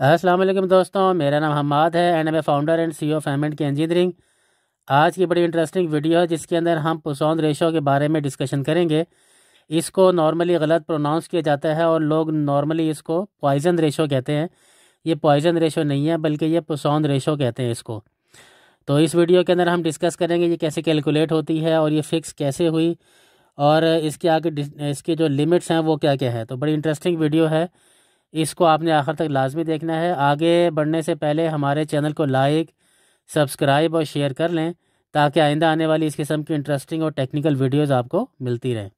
अस्सलाम वालेकुम दोस्तों, मेरा नाम हम्माद है एंड मैं founder and CEO of M and K engineering. आज की बड़ी इंटरेस्टिंग वीडियो है जिसके अंदर हम पोसॉन रेशो के बारे में डिस्कशन करेंगे। इसको नॉर्मली गलत प्रोनाउंस किया जाता है और लोग नॉर्मली इसको पॉइजन रेशो कहते हैं। ये पॉइजन रेशो नहीं है बल्कि ये पोसॉन रेशो कहते हैं इसको। तो इस वीडियो के अंदर हम डिस्कस करेंगे ये कैसे कैलकुलेट होती है और ये फिक्स कैसे हुई और इसके आगे इसके जो लिमिट्स हैं वो क्या क्या है। तो बड़ी इंटरेस्टिंग वीडियो है, इसको आपने आखिर तक लाजमी देखना है। आगे बढ़ने से पहले हमारे चैनल को लाइक, सब्सक्राइब और शेयर कर लें ताकि आइंदा आने वाली इस किस्म की इंटरेस्टिंग और टेक्निकल वीडियोस आपको मिलती रहें।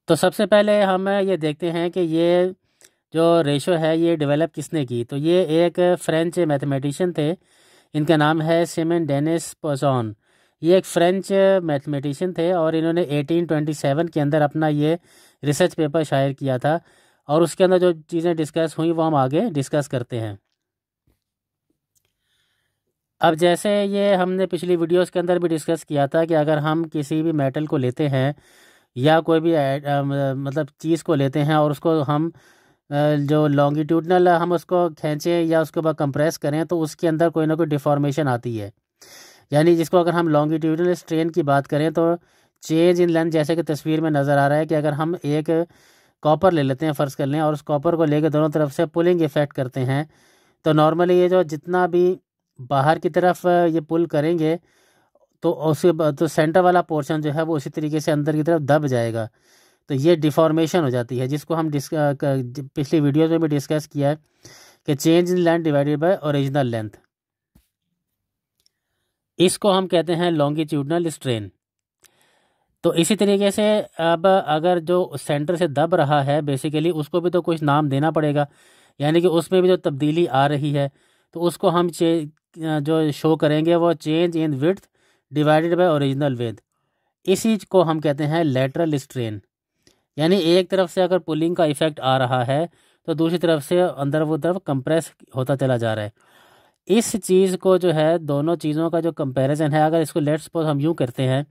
तो सबसे पहले हम ये देखते हैं कि ये जो रेशो है ये डेवलप किसने की। तो ये एक फ्रेंच मैथमेटिशियन थे, इनका नाम है सिमन डेनिस पोसॉन। ये एक फ्रेंच मैथमेटिशियन थे और इन्होंने 1827 के अंदर अपना ये रिसर्च पेपर शायर किया था और उसके अंदर जो चीज़ें डिस्कस हुई वो हम आगे डिस्कस करते हैं। अब जैसे ये हमने पिछली वीडियोस के अंदर भी डिस्कस किया था कि अगर हम किसी भी मेटल को लेते हैं या कोई भी मतलब चीज़ को लेते हैं और उसको हम जो लॉन्गिट्यूडनल हम उसको खींचें या उसके बाद कंप्रेस करें तो उसके अंदर कोई ना कोई डिफॉर्मेशन आती है। यानी जिसको अगर हम लॉन्गिट्यूडनल स्ट्रेन की बात करें तो चेंज इन लेंथ, जैसे कि तस्वीर में नज़र आ रहा है कि अगर हम एक कॉपर ले लेते हैं, फ़र्ज़ कर लें, और उस कॉपर को लेकर दोनों तरफ से पुलिंग इफ़ेक्ट करते हैं तो नॉर्मली ये जो जितना भी बाहर की तरफ ये पुल करेंगे तो उसी तो सेंटर वाला पोर्शन जो है वो उसी तरीके से अंदर की तरफ दब जाएगा। तो ये डिफॉर्मेशन हो जाती है जिसको हम पिछली वीडियोज़ में भी डिस्कस किया है कि change in length divided by original length. इसको हम कहते हैं लॉन्गिट्यूडनल स्ट्रेन। तो इसी तरीके से अब अगर जो सेंटर से दब रहा है बेसिकली उसको भी तो कुछ नाम देना पड़ेगा, यानी कि उसमें भी जो तब्दीली आ रही है तो उसको हम जो शो करेंगे वो change in width divided by original width. इसी को हम कहते हैं लेटरल स्ट्रेन। यानी एक तरफ से अगर पुलिंग का इफेक्ट आ रहा है तो दूसरी तरफ से अंदर वो तरफ कंप्रेस होता चला जा रहा है। इस चीज़ को जो है, दोनों चीज़ों का जो कंपैरिजन है, अगर इसको लेट्स सपोज हम यूँ करते हैं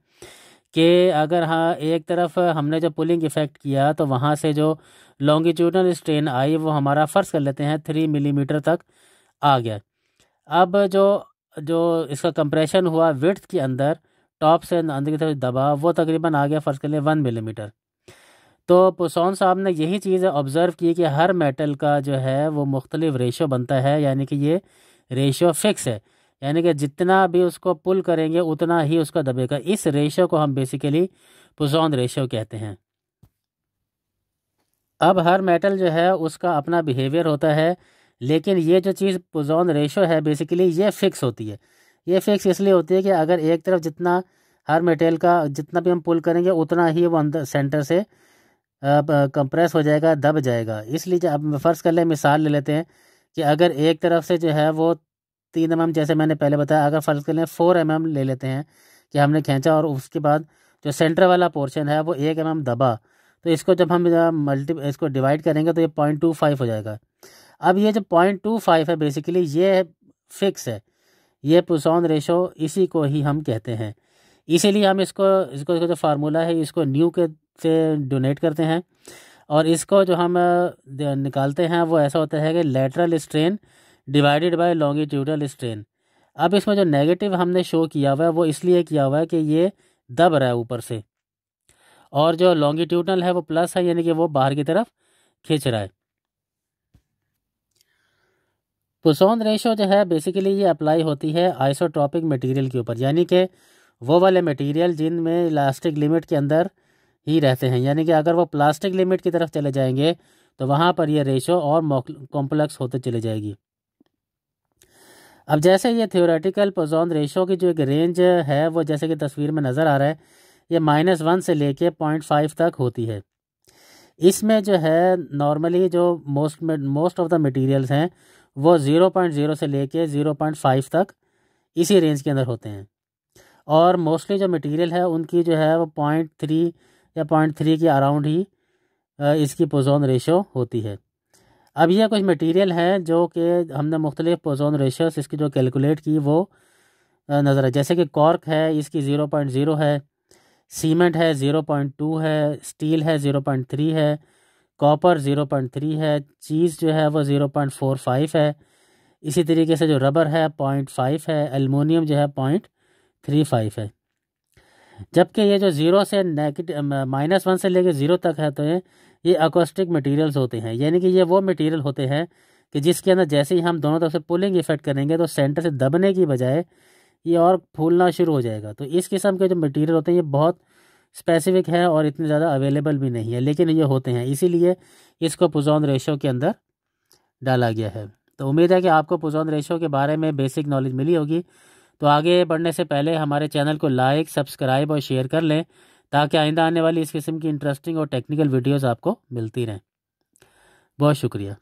कि अगर हाँ एक तरफ हमने जो पुलिंग इफेक्ट किया तो वहाँ से जो लॉन्गिट्यूडनल स्ट्रेन आई वो हमारा फ़र्ज़ कर लेते हैं 3 मिलीमीटर तक आ गया। अब जो जो इसका कंप्रेशन हुआ विड्थ के अंदर, टॉप से अंदर की तरफ दबा, वो तकरीबन आ गया फ़र्ज़ कर लें 1 मिलीमीटर। तो पोसॉन साहब ने यही चीज़ ऑब्ज़र्व की कि हर मेटल का जो है वो मुख्तलिफ रेशो बनता है, यानी कि ये रेशो फिक्स है, यानी कि जितना भी उसको पुल करेंगे उतना ही उसका दबेगा। इस रेशो को हम बेसिकली पोसॉन रेशो कहते हैं। अब हर मेटल जो है उसका अपना बिहेवियर होता है, लेकिन ये जो चीज़ पोसॉन रेशो है बेसिकली ये फ़िक्स होती है। ये फ़िक्स इसलिए होती है कि अगर एक तरफ जितना हर मेटल का जितना भी हम पुल करेंगे उतना ही वो अंदर सेंटर से कंप्रेस हो जाएगा, दब जाएगा। इसलिए अब फ़र्ज़ कर लें, मिसाल ले लेते हैं कि अगर एक तरफ से जो है वो 3 mm, जैसे मैंने पहले बताया, अगर फ़र्ज़ कर लें 4 mm ले लेते हैं कि हमने खींचा और उसके बाद जो सेंटर वाला पोर्शन है वो 1 mm दबा, तो इसको जब हम इसको डिवाइड करेंगे तो ये 0.25 हो जाएगा। अब ये जो 0.25 है बेसिकली ये फिक्स है, ये पोसॉन रेशो, इसी को ही हम कहते हैं। इसीलिए हम इसको इसको इसका जो फार्मूला है इसको न्यू के से डोनेट करते हैं और इसको जो हम निकालते हैं वो ऐसा होता है कि lateral strain divided by longitudinal strain. अब इसमें जो नेगेटिव हमने शो किया हुआ है वो इसलिए किया हुआ है कि ये दब रहा है ऊपर से, और जो लॉन्गिट्यूडनल है वो प्लस है, यानी कि वो बाहर की तरफ खींच रहा है। पोसॉन रेशो जो है बेसिकली ये अप्लाई होती है आइसोट्रॉपिक मटेरियल के ऊपर, यानी कि वो वाले मटेरियल जिनमें इलास्टिक लिमिट के अंदर ही रहते हैं। यानी कि अगर वो प्लास्टिक लिमिट की तरफ चले जाएंगे तो वहाँ पर ये रेशो और कॉम्प्लेक्स होते चले जाएगी। अब जैसे ये थ्योरेटिकल पोसॉन रेशो की जो एक रेंज है वो जैसे कि तस्वीर में नज़र आ रहा है, ये -1 से लेके 0.5 तक होती है। इसमें जो है नॉर्मली जो मोस्ट ऑफ द मटेरियल्स हैं वो 0.0 से लेके 0.5 तक इसी रेंज के अंदर होते हैं, और मोस्टली जो मटेरियल है उनकी जो है वो 0.3 या 0.3 के अराउंड ही इसकी पोसॉन रेशो होती है। अब यह कुछ मटेरियल हैं जो कि हमने मुख्तलिफ पोसॉन रेशोस इसकी जो कैलकुलेट की वो नज़र है। जैसे कि कॉर्क है, इसकी 0.0 है, सीमेंट है 0.2 है, स्टील है 0.3 है, कॉपर 0.3 है, चीज़ जो है वो 0.45 है, इसी तरीके से जो रबर है 0.5 है, एल्युमिनियम जो है 0.35 है। जबकि ये जो ज़ीरो से नेगेटिव -1 से लेकर ज़ीरो तक है, तो ये अकोस्टिक मटेरियल्स होते हैं, यानी कि ये वो मटेरियल होते हैं कि जिसके अंदर जैसे ही हम दोनों तरफ से पुलिंग इफेक्ट करेंगे तो सेंटर से दबने की बजाय ये और फूलना शुरू हो जाएगा। तो इस किस्म के जो मटेरियल होते हैं ये बहुत स्पेसिफिक है और इतने ज़्यादा अवेलेबल भी नहीं है, लेकिन ये होते हैं, इसीलिए इसको पुज़ॉन रेशो के अंदर डाला गया है। तो उम्मीद है कि आपको पुज़ॉन रेशो के बारे में बेसिक नॉलेज मिली होगी। तो आगे बढ़ने से पहले हमारे चैनल को लाइक, सब्सक्राइब और शेयर कर लें, ताकि आइंदा आने वाली इस किस्म की इंटरेस्टिंग और टेक्निकल वीडियोज़ आपको मिलती रहें। बहुत शुक्रिया।